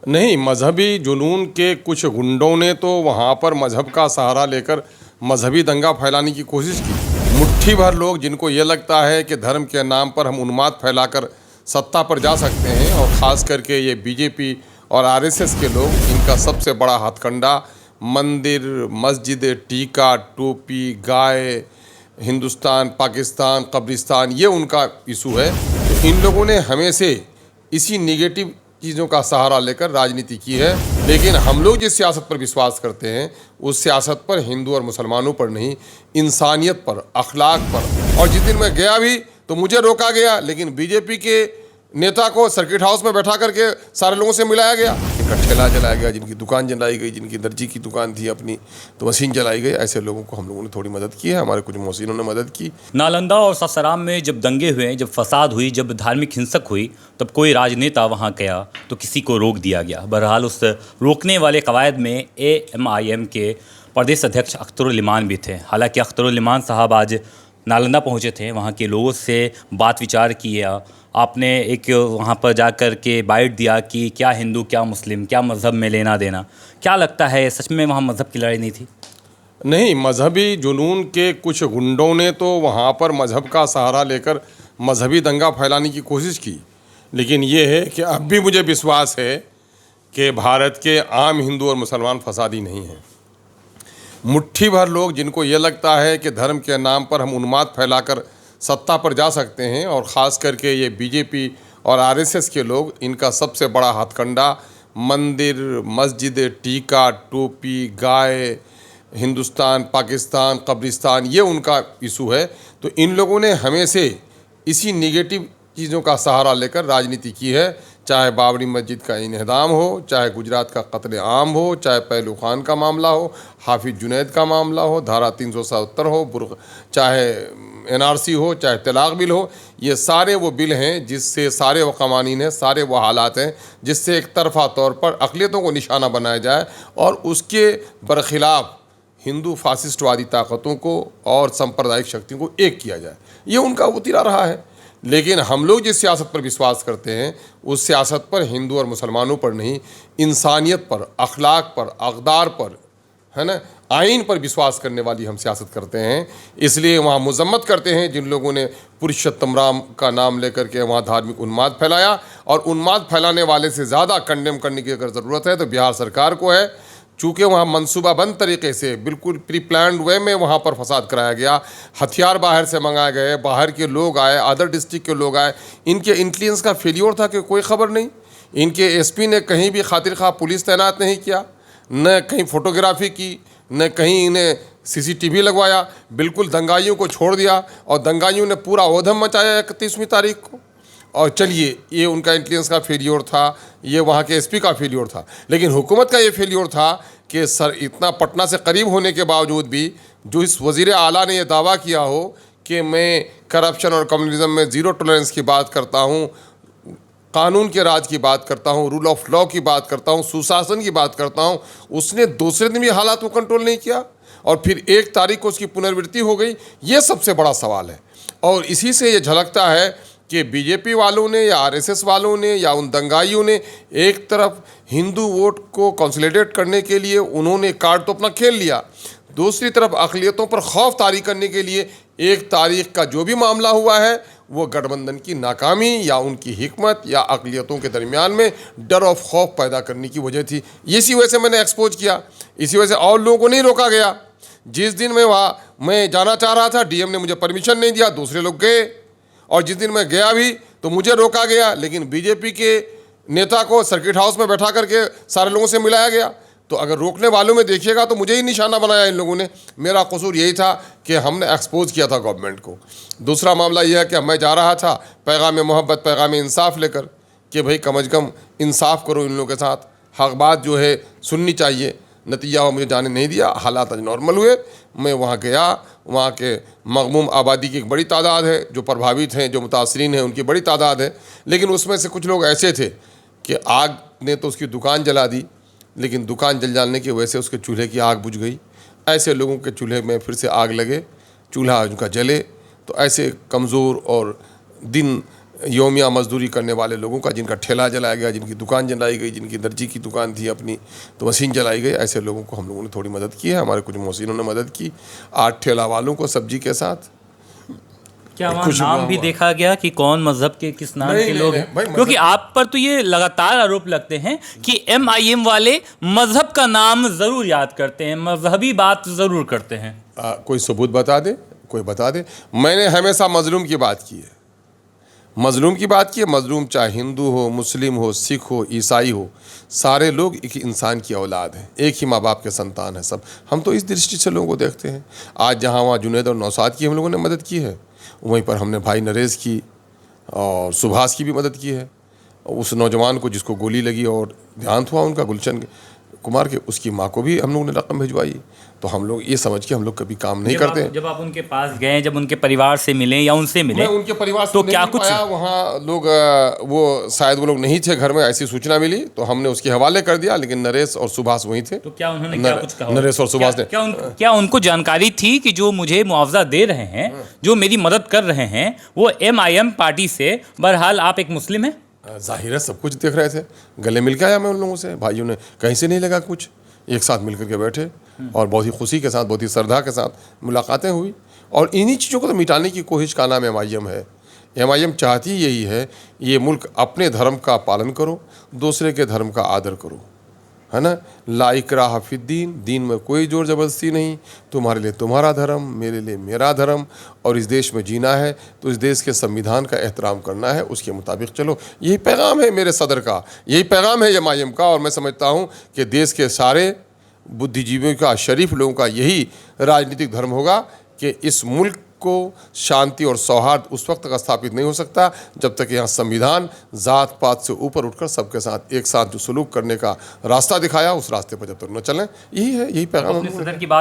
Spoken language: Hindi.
नहीं, मजहबी जुनून के कुछ गुंडों ने तो वहाँ पर मजहब का सहारा लेकर मजहबी दंगा फैलाने की कोशिश की। मुट्ठी भर लोग जिनको ये लगता है कि धर्म के नाम पर हम उन्माद फैलाकर सत्ता पर जा सकते हैं, और ख़ास करके ये बीजेपी और आरएसएस के लोग, इनका सबसे बड़ा हथकंडा मंदिर, मस्जिद, टीका, टोपी, गाय, हिंदुस्तान, पाकिस्तान, कब्रिस्तान, ये उनका इशू है। तो इन लोगों ने हमेशा इसी निगेटिव चीज़ों का सहारा लेकर राजनीति की है। लेकिन हम लोग जिस सियासत पर विश्वास करते हैं, उस सियासत पर हिंदू और मुसलमानों पर नहीं, इंसानियत पर, अखलाक पर। और जिस दिन मैं गया भी तो मुझे रोका गया, लेकिन बीजेपी के नेता को सर्किट हाउस में बैठा करके सारे लोगों से मिलाया गया। जिनका ठेला जलाया गया, जिनकी दुकान जलाई गई, जिनकी दर्जी की दुकान थी अपनी तो मशीन जलाई गई। ऐसे लोगों को हम लोगों ने थोड़ी मदद की है, हमारे कुछ मोहसिनों ने मदद की। नालंदा और सासाराम में जब दंगे हुए, जब फसाद हुई, जब धार्मिक हिंसक हुई, तब कोई राजनेता वहाँ गया तो किसी को रोक दिया गया। बहरहाल उस रोकने वाले कवायद में AMIM के प्रदेश अध्यक्ष अख्तरुल इमान भी थे। हालांकि अख्तरुल इमान साहब आज नालंदा पहुँचे थे, वहाँ के लोगों से बात विचार किया। आपने एक वहाँ पर जाकर के बाइट दिया कि क्या हिंदू, क्या मुस्लिम, क्या मज़हब में लेना देना। क्या लगता है सच में वहाँ मज़हब की लड़ाई नहीं थी? नहीं, मजहबी जुनून के कुछ गुंडों ने तो वहाँ पर मजहब का सहारा लेकर मजहबी दंगा फैलाने की कोशिश की। लेकिन ये है कि अब भी मुझे विश्वास है कि भारत के आम हिंदू और मुसलमान फसादी नहीं हैं। मुट्ठी भर लोग जिनको ये लगता है कि धर्म के नाम पर हम उन्माद फैलाकर सत्ता पर जा सकते हैं, और ख़ास करके ये बीजेपी और आरएसएस के लोग, इनका सबसे बड़ा हथकंडा मंदिर, मस्जिद, टीका, टोपी, गाय, हिंदुस्तान, पाकिस्तान, कब्रिस्तान, ये उनका इशू है। तो इन लोगों ने हमेशा इसी निगेटिव चीज़ों का सहारा लेकर राजनीति की है। चाहे बाबरी मस्जिद का इन्हदाम हो, चाहे गुजरात का कत्ले आम हो, चाहे पहलू खान का मामला हो, हाफिज जुनैद का मामला हो, धारा 377 हो, चाहे NRC हो, चाहे तलाक बिल हो। ये सारे वो बिल हैं जिससे, सारे वो कवानीन हैं, सारे वो हालात हैं जिससे एक तरफा तौर पर अक़लियतों को निशाना बनाया जाए और उसके बरखिलाफ़ हिंदू फासिस्टवादी ताकतों को और सांप्रदायिक शक्तियों को एक किया जाए। ये उनका उतीरा रहा है। लेकिन हम लोग जिस सियासत पर विश्वास करते हैं, उस सियासत पर हिंदू और मुसलमानों पर नहीं, इंसानियत पर, अखलाक पर, अक़दार पर, है ना, आइन पर विश्वास करने वाली हम सियासत करते हैं। इसलिए वहाँ मजम्मत करते हैं जिन लोगों ने पुरुषोत्तम राम का नाम लेकर के वहाँ धार्मिक उन्माद फैलाया। और उन्माद फैलाने वाले से ज़्यादा कंडेम करने की अगर ज़रूरत है तो बिहार सरकार को है। चूँकि वहाँ मनसूबाबंद तरीके से, बिल्कुल प्री प्लान्ड वे में वहाँ पर फसाद कराया गया। हथियार बाहर से मंगाए गए, बाहर के लोग आए, अदर डिस्ट्रिक्ट के लोग आए। इनके इंटेलिजेंस का फेलियर था कि कोई ख़बर नहीं। इनके SP ने कहीं भी खातिर खा पुलिस तैनात नहीं किया, न कहीं फ़ोटोग्राफी की, न कहीं इन्हें CCTV लगवाया। बिल्कुल दंगाइयों को छोड़ दिया और दंगाइयों ने पूरा ओधम मचाया 31वीं तारीख को। और चलिए, ये उनका इंटेलिजेंस का फेलियर था, ये वहाँ के SP का फेलियर था। लेकिन हुकूमत का ये फेलियर था कि सर, इतना पटना से करीब होने के बावजूद भी जो इस वज़ीर आला ने ये दावा किया हो कि मैं करप्शन और कम्युनिज़म में ज़ीरो टॉलरेंस की बात करता हूँ, कानून के राज की बात करता हूँ, रूल ऑफ लॉ की बात करता हूँ, सुशासन की बात करता हूँ, उसने दूसरे दिन भी हालात को कंट्रोल नहीं किया और फिर 1 तारीख को उसकी पुनरावृत्ति हो गई। ये सबसे बड़ा सवाल है। और इसी से ये झलकता है कि बीजेपी वालों ने या RSS वालों ने या उन दंगाइयों ने एक तरफ हिंदू वोट को कंसोलिडेट करने के लिए उन्होंने कार्ड तो अपना खेल लिया, दूसरी तरफ अक़लियतों पर खौफ तारी करने के लिए 1 तारीख का जो भी मामला हुआ है वो गठबंधन की नाकामी या उनकी हिकमत या अक़लियतों के दरमियान में डर और खौफ पैदा करने की वजह थी। इसी वजह से मैंने एक्सपोज किया, इसी वजह से और लोगों को नहीं रोका गया। जिस दिन मैं जाना चाह रहा था, DM ने मुझे परमिशन नहीं दिया, दूसरे लोग गए। और जिस दिन मैं गया भी तो मुझे रोका गया, लेकिन बीजेपी के नेता को सर्किट हाउस में बैठा करके सारे लोगों से मिलाया गया। तो अगर रोकने वालों में देखिएगा तो मुझे ही निशाना बनाया इन लोगों ने। मेरा कसूर यही था कि हमने एक्सपोज किया था गवर्नमेंट को। दूसरा मामला यह है कि मैं जा रहा था पैगाम मोहब्बत, पैगाम इंसाफ लेकर कि भाई कम अज़ कम इंसाफ करो इन लोगों के साथ, हक बात जो है सुननी चाहिए। नतीजा हुआ मुझे जाने नहीं दिया, हालात आज नॉर्मल हुए। मैं वहाँ गया, वहाँ के मग़मूम आबादी की एक बड़ी तादाद है, जो प्रभावित हैं, जो मुतासरीन हैं, उनकी बड़ी तादाद है। लेकिन उसमें से कुछ लोग ऐसे थे कि आग ने तो उसकी दुकान जला दी, लेकिन दुकान जल जाने की वजह से उसके चूल्हे की आग बुझ गई। ऐसे लोगों के चूल्हे में फिर से आग लगे, चूल्हा उनका जले। तो ऐसे कमज़ोर और दिन योमिया मजदूरी करने वाले लोगों का, जिनका ठेला जलाया गया, जिनकी दुकान जलाई गई, जिनकी दर्जी की दुकान थी अपनी तो मशीन जलाई गई, ऐसे लोगों को हम लोगों ने थोड़ी मदद की है। हमारे कुछ मोहसिनों ने मदद की, 8 ठेला वालों को सब्जी के साथ। क्या वहाँ कुछ नाम हुआ भी हुआ। देखा गया कि कौन मजहब के किस नाम नहीं, के नहीं, लोग नहीं, हैं? भाई, मजहब- क्योंकि आप पर तो ये लगातार आरोप लगते हैं कि MIM वाले मजहब का नाम जरूर याद करते हैं, मजहबी बात जरूर करते हैं। कोई सबूत बता दे, कोई बता दे। मैंने हमेशा मजलूम की बात की है, मजलूम की बात की है। मजलूम चाहे हिंदू हो, मुस्लिम हो, सिख हो, ईसाई हो, सारे लोग एक इंसान की औलाद हैं, एक ही माँ बाप के संतान हैं सब। हम तो इस दृष्टि से लोगों को देखते हैं। आज जहाँ वहाँ जुनैद और नौशाद की हम लोगों ने मदद की है, वहीं पर हमने भाई नरेश की और सुभाष की भी मदद की है। उस नौजवान को जिसको गोली लगी और देहांत हुआ उनका, गुलशन कुमार के, उसकी माँ को भी हम लोगों ने रकम भिजवाई। तो हम लोग ये समझ के हम लोग कभी काम नहीं करते। जब आप उनके पास गए, जब उनके परिवार से मिले या उनसे मिले, मैं उनके परिवार से तो नहीं क्या मिल कुछ पाया। वहाँ लोग वो शायद वो लोग नहीं थे घर में, ऐसी सूचना मिली तो हमने उसके हवाले कर दिया। लेकिन नरेश और सुभाष वहीं थे। तो क्या उन्होंने क्या कुछ कहा? नरेश और सुभाष ने क्या उनको जानकारी थी कि जो मुझे मुआवजा दे रहे हैं, जो मेरी मदद कर रहे हैं, वो MIM पार्टी से, बहरहाल आप एक मुस्लिम हैं? जाहिर है सब कुछ देख रहे थे। गले मिल के आया मैं उन लोगों से, भाइयों ने कहीं से नहीं लगा कुछ, एक साथ मिल करके बैठे और बहुत ही खुशी के साथ, बहुत ही श्रद्धा के साथ मुलाकातें हुई। और इन्हीं चीज़ों को तो मिटाने की कोशिश का नाम MIM है। MIM चाहती यही है, ये मुल्क अपने धर्म का पालन करो, दूसरे के धर्म का आदर करो, है ना। ला इकराह फिद्दीन, दीन में कोई जोर ज़बरदस्ती नहीं। तुम्हारे लिए तुम्हारा धर्म, मेरे लिए मेरा धर्म। और इस देश में जीना है तो इस देश के संविधान का एहतराम करना है, उसके मुताबिक चलो। यही पैगाम है मेरे सदर का, यही पैगाम है MIM का। और मैं समझता हूँ कि देश के सारे बुद्धिजीवियों का, शरीफ लोगों का यही राजनीतिक धर्म होगा कि इस मुल्क को शांति और सौहार्द उस वक्त तक स्थापित नहीं हो सकता जब तक यहाँ संविधान जात पात से ऊपर उठकर सबके साथ एक साथ जो सलूक करने का रास्ता दिखाया, उस रास्ते पर जब तक न चलें। यही है, यही पैगाम अपने हम लोग सदर की बात